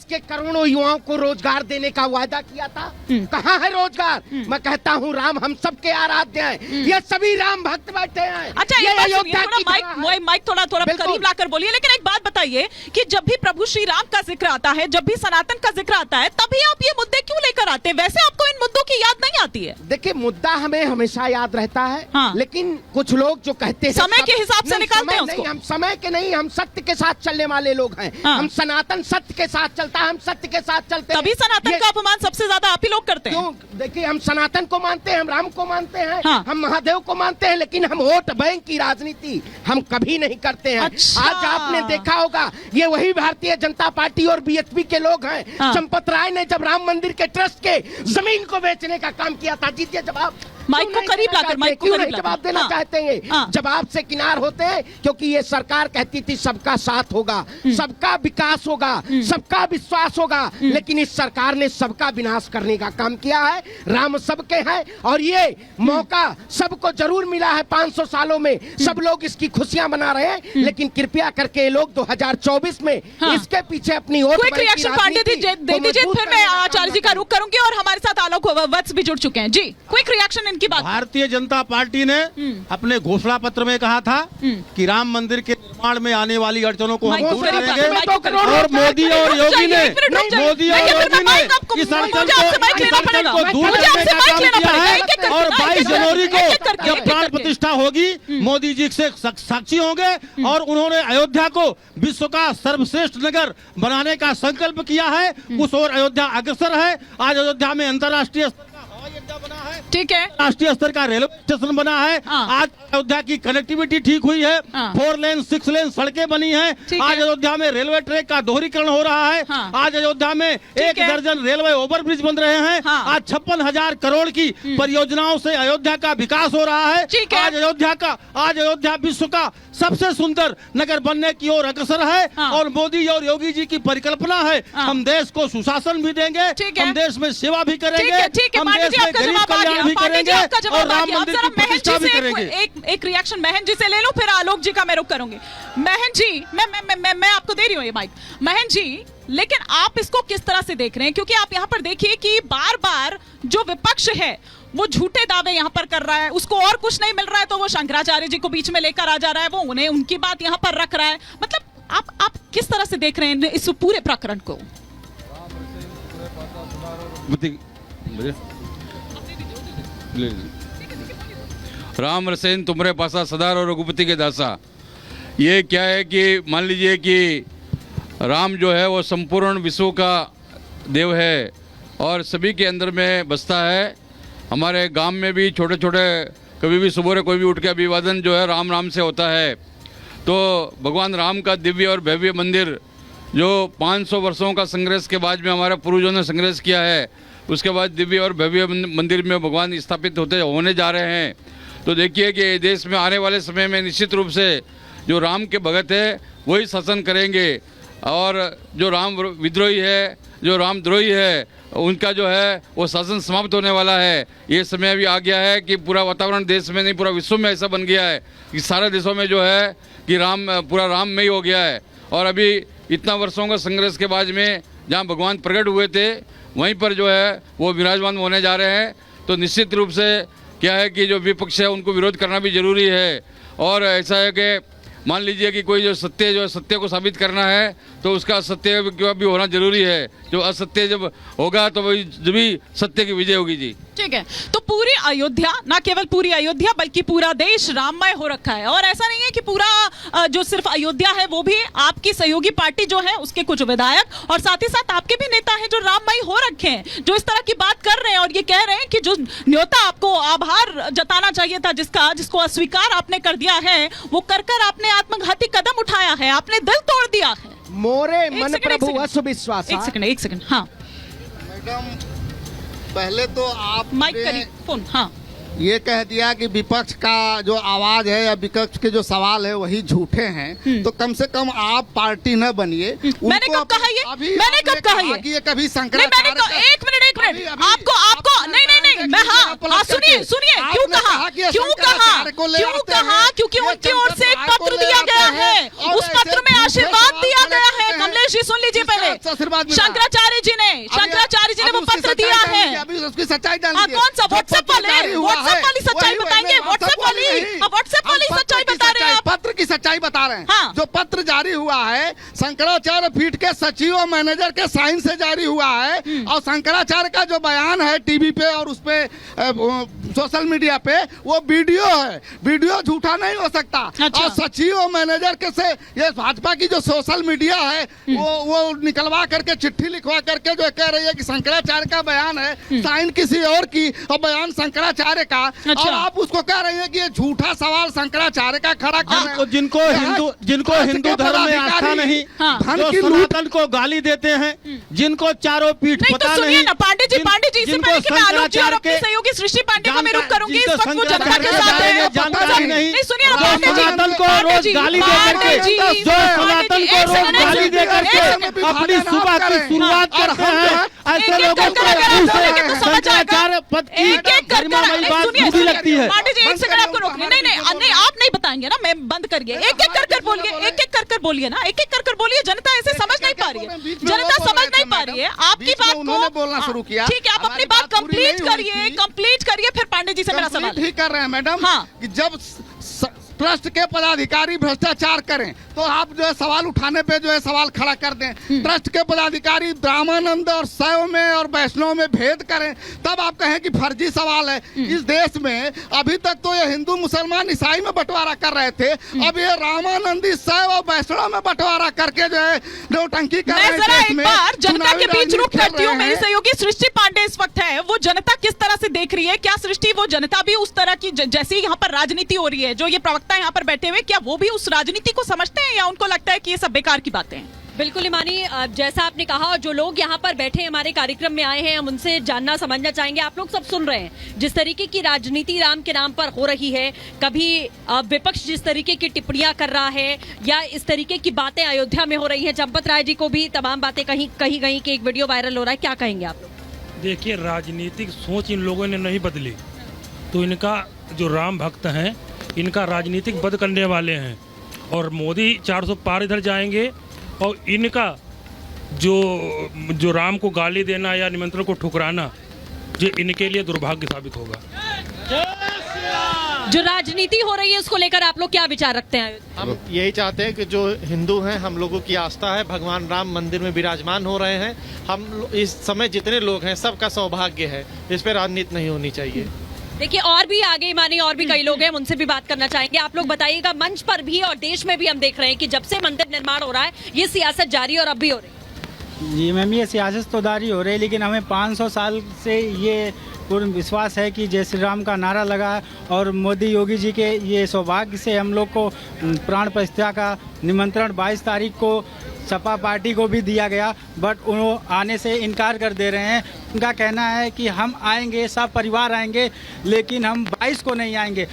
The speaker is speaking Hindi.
देश के करोड़ों युवाओं को रोजगार देने का वादा किया था। कहाँ है रोजगार? मैं कहता हूँ राम हम सबके आराध्य हैं, ये सभी राम भक्त बैठे हैं। अच्छा, ये अयोध्या की माइक थोड़ा करीब लाकर बोलिए। लेकिन एक बात बताइए कि जब भी प्रभु श्री राम का जिक्र आता है, जब भी सनातन का जिक्र आता है, तभी आप ये मुद्दे क्यों लेकर आते हैं? वैसे आपको इन मुद्दों की याद नहीं आती है? देखिए, मुद्दा हमें हमेशा याद रहता है। हाँ। लेकिन कुछ लोग जो कहते हैं समय के हिसाब से निकालते हैं उसको। हम समय के नहीं, हम सत्य के साथ चलने वाले लोग हैं। हाँ। हम सनातन सत्य के साथ चलता है, हम सत्य के साथ चलते हैं। तभी सनातन का अपमान सबसे ज्यादा आप ही लोग करते हैं। क्यों? देखिए, हम सनातन को मानते हैं, हम राम को मानते हैं, हाँ। हम महादेव को मानते हैं, लेकिन हम वोट बैंक की राजनीति हम कभी नहीं करते हैं। अच्छा। आज आपने देखा होगा, ये वही भारतीय जनता पार्टी और बीएसपी के लोग हैं। हाँ। चंपत राय ने जब राम मंदिर के ट्रस्ट के जमीन को बेचने का काम किया था, जीतिए जवाब। माइक को करीब लाकर, माइक को क्यों करीब नहीं लाकर। जवाब देना हाँ। चाहते हैं? हाँ। जवाब से किनार होते हैं, क्योंकि ये सरकार कहती थी सबका साथ होगा, सबका विकास होगा, सबका विश्वास होगा, लेकिन इस सरकार ने सबका विनाश करने का काम किया है। राम सबके हैं और ये मौका सबको जरूर मिला है। 500 सालों में सब लोग इसकी खुशियां मना रहे हैं, लेकिन कृपया करके लोग 2024 में हाँ। इसके पीछे अपनी vote quick reaction Pandey ji दे दीजिए, फिर मैं आचार्य जी का रुख करूंगी और हमारे साथ आलोक वत्स भी जुड़ चुके हैं। जी, क्विक रिएक्शन इनकी बात। भारतीय जनता पार्टी ने अपने घोषणा पत्र में कहा था कि राम मंदिर के निर्माण में आने वाली अड़चनों को हम दूर करेंगे। और मोदी और योगी ने इस अड़चन को दूर करने का काम किया है। और 22 जनवरी को जब प्राण प्रतिष्ठा होगी, मोदी जी से साक्षी होंगे और उन्होंने अयोध्या को विश्व का सर्वश्रेष्ठ नगर बनाने का संकल्प किया है। उस ओर अयोध्या अग्रसर है। आज अयोध्या में अंतर्राष्ट्रीय स्तर का हवाई अड्डा बना है, ठीक है, राष्ट्रीय स्तर का रेलवे स्टेशन बना है। आज अयोध्या की कनेक्टिविटी ठीक हुई है। 4 लेन 6 लेन सड़कें बनी हैं। आज अयोध्या में रेलवे ट्रैक का दोहरीकरण हो रहा है। आज अयोध्या में 1 दर्जन रेलवे ओवरब्रिज बन रहे हैं। आज 56,000 करोड़ की परियोजनाओं से अयोध्या का विकास हो रहा है। आज अयोध्या विश्व का सबसे सुंदर नगर बनने की ओर अग्रसर है। और मोदी और योगी जी की परिकल्पना है, हम देश को सुशासन भी देंगे, हम देश में सेवा भी करेंगे, हम देश में गरीब कल्याण भी करेंगे और राम मंदिर की प्रतिष्ठा भी करेंगे। एक रिएक्शन महन जी से ले लूं, फिर आलोक जी का मैं रुख करूंगी। महन जी, मैं आपको दे रही हूं ये माइक। महन जी, लेकिन आप इसको किस तरह से देख रहे हैं? क्योंकि आप यहाँ पर देखिए कि बार बार जो विपक्ष है वो झूठे दावे यहाँ पर कर रहा है, उसको और कुछ नहीं मिल रहा है तो वो शंकराचार्य जी को बीच में लेकर आ जा रहा है, वो उन्हें उनकी बात यहाँ पर रख रहा है। मतलब आप किस तरह से देख रहे हैं इस पूरे प्रकरण को? राम रसेन तुमरे पासा सदा रहो रघुपति के दासा। ये क्या है कि मान लीजिए कि राम जो है वो संपूर्ण विश्व का देव है और सभी के अंदर में बसता है। हमारे गांव में भी छोटे छोटे कभी भी सुबह कोई भी उठ के अभिवादन जो है राम राम से होता है। तो भगवान राम का दिव्य और भव्य मंदिर जो 500 वर्षों का संघर्ष के बाद में हमारे पूर्वजों ने संघर्ष किया है, उसके बाद दिव्य और भव्य मंदिर में भगवान स्थापित होने जा रहे हैं। तो देखिए कि देश में आने वाले समय में निश्चित रूप से जो राम के भगत है वही शासन करेंगे और जो राम विद्रोही है, जो राम द्रोही है, उनका जो है वो शासन समाप्त होने वाला है। ये समय भी आ गया है कि पूरा वातावरण देश में नहीं पूरा विश्व में ऐसा बन गया है कि सारे देशों में जो है कि पूरा राम में ही हो गया है। और अभी इतना वर्षों का संघर्ष के बाद में जहाँ भगवान प्रकट हुए थे वहीं पर जो है वो विराजमान होने जा रहे हैं। तो निश्चित रूप से क्या है कि जो विपक्ष है उनको विरोध करना भी जरूरी है। और ऐसा है कि मान लीजिए कि कोई जो सत्य को साबित करना है तो उसका असत्य भी होना जरूरी है। जो असत्य जब होगा तो वही जब भी सत्य की विजय होगी। जी ठीक है, तो पूरी अयोध्या, ना केवल पूरी अयोध्या बल्कि पूरा देश राममय हो रखा है। और ऐसा नहीं है कि पूरा जो सिर्फ अयोध्या है वो भी आपकी सहयोगी पार्टी जो है उसके कुछ विधायक और साथ ही साथ आपके भी नेता हैं जो राममय हो रखे हैं, जो इस तरह की बात कर रहे हैं और ये कह रहे हैं कि जो न्योता आपको आभार जताना चाहिए था, जिसको अस्वीकार आपने कर दिया है, वो कर आपने आत्मघाती कदम उठाया है, आपने दिल तोड़ दिया है। मोरे मन प्रभु अशु विश्वास। एक सेकंड। हाँ मैडम, पहले तो आप माइक करिए फोन। हाँ, ये कह दिया कि विपक्ष का जो आवाज है या विपक्ष के जो सवाल है वही झूठे हैं, तो कम से कम आप पार्टी न बनिए। मैंने कब कहा ये? मैंने कब कहा ये? कि ये कभी शंकराचार्य का... एक मिनट आपको नहीं मैं हाँ सुनिए क्यों कहा क्योंकि उनकी ओर से एक पत्र दिया गया है, उस पत्र में आशीर्वाद दिया गया है। कमलेश जी सुन लीजिए पहले, आशीर्वाद मिला। शंकराचार्य जी ने वो पत्र दिया है। अभी उसकी सच्चाई डाल हाँ, कौन सा व्हाट्सएप वाली सच्चाई बताएंगे? व्हाट्सएप वाली सच्चाई बता रहे हैं आप। पत्र की सच्चाई बता रहे हैं। हाँ। जो पत्र जारी हुआ है शंकराचार्य पीठ के सचिव और मैनेजर के साइन से जारी हुआ है, और शंकराचार्य का जो बयान है टीवी पे और उस पे सोशल मीडिया पे वो वीडियो है, वीडियो झूठा नहीं हो सकता। अच्छा। और सचिव और मैनेजर के से ये भाजपा की जो सोशल मीडिया है वो निकलवा करके चिट्ठी लिखवा करके जो कह रही है कि शंकराचार्य का बयान है, साइन किसी और की और बयान शंकराचार्य का। अच्छा। और आप उसको कह रही है कि ये झूठा सवाल शंकराचार्य का खड़ा कर रहे हैं। जिनको हिंदू धर्म में आस्था नहीं, जो सनातन को गाली देते हैं, जिनको चारों पीठ नहीं, पता तो सुनिए नहीं, ना पांडे जी, इससे पहले कि मैं आलोक जी और अपने सहयोगी सृष्टि पांडे को मैं रुक करूंगी, इस वक्त वो जनता के साथ है। जानकारी नहीं, सुनिए ना जो पांडे जी, सनातन को रोज गाली दे करके, जो सनातन को रोज गाली दे करके अपनी सुबह की शुरुआत करते हैं, ऐसे लोगों को शंकराचार्य पद की गरिमामयी बात बुरी लगती है। पांडे जी एक सेकंड आपको रोकने, नहीं आप नहीं बताएंगे ना, मैं बंद करिए, एक एक कर बोलिए, बोलिए ना, एक एक कर बोलिए। जनता ऐसे समझ नहीं पा रही है, जनता समझ नहीं पा रही है आपकी बात को। बोलना शुरू किया, ठीक है, आप अपनी बात कंप्लीट करिए, फिर पांडे जी से मेरा सवाल। ठीक कर रहे हैं मैडम। हाँ। कि जब ट्रस्ट के पदाधिकारी भ्रष्टाचार करें तो आप जो है सवाल उठाने पे जो है सवाल खड़ा कर दें। ट्रस्ट के पदाधिकारी ब्राह्मणानंद और शैव में और वैष्णव में भेद करें, तब आप कहें कि फर्जी सवाल है। इस देश में अभी तक तो ये हिंदू मुसलमान ईसाई में बंटवारा कर रहे थे, अब ये रामानंदी शैव और वैष्णव में बंटवारा करके जो है नौटंकी कर रहे हैं। मैं जरा एक बार जनता के बीच रुख करती हूँ, मेरी सहयोगी सृष्टि पांडे इस वक्त है, वो जनता किस तरह से देख रही है? क्या सृष्टि वो जनता भी उस तरह की, जैसी यहाँ पर राजनीति हो रही है, जो ये प्रवक्ता यहाँ पर बैठे हुए, क्या वो भी उस राजनीति को समझते हैं या उनको लगता है कि ये सब बेकार की बातें हैं? बिल्कुल इमानी, जैसा आपने कहा, और जो लोग यहाँ पर बैठे हमारे कार्यक्रम में आए हैं, हम उनसे जानना समझना चाहेंगे। आप लोग सब सुन रहे हैं जिस तरीके की राजनीति राम के नाम पर हो रही है, कभी विपक्ष जिस तरीके की टिप्पणियां कर रहा है या इस तरीके की बातें अयोध्या में हो रही हैं। चंपत राय जी को भी तमाम बातें कहीं गई कि एक वीडियो वायरल हो रहा है, क्या कहेंगे आप लोग? देखिए, राजनीतिक सोच इन लोगों ने नहीं बदली, तो इनका जो राम भक्त हैं, इनका राजनीतिक वध करने वाले हैं, और मोदी 400 पार इधर जाएंगे, और इनका जो राम को गाली देना या निमंत्रण को ठुकराना, ये इनके लिए दुर्भाग्य साबित होगा। जो राजनीति हो रही है उसको लेकर आप लोग क्या विचार रखते हैं? हम यही चाहते हैं कि जो हिंदू हैं, हम लोगों की आस्था है, भगवान राम मंदिर में विराजमान हो रहे हैं। हम इस समय जितने लोग हैं सबका सौभाग्य है, इस पर राजनीति नहीं होनी चाहिए। देखिए, और भी आगे माने और भी कई लोग हैं, उनसे भी बात करना चाहेंगे। आप लोग बताइएगा, मंच पर भी और देश में भी हम देख रहे हैं कि जब से मंदिर निर्माण हो रहा है ये सियासत जारी और अब भी हो रही है। जी मैम, ये सियासत तो जारी हो रही है, लेकिन हमें 500 साल से ये पूर्ण विश्वास है कि जय श्री राम का नारा लगा है, और मोदी योगी जी के ये सौभाग्य से हम लोग को प्राण प्रतिष्ठा का निमंत्रण 22 तारीख को सपा पार्टी को भी दिया गया, बट उन्होंने आने से इनकार कर दे रहे हैं। उनका कहना है कि हम आएंगे, सब परिवार आएंगे, लेकिन हम 22 को नहीं आएंगे।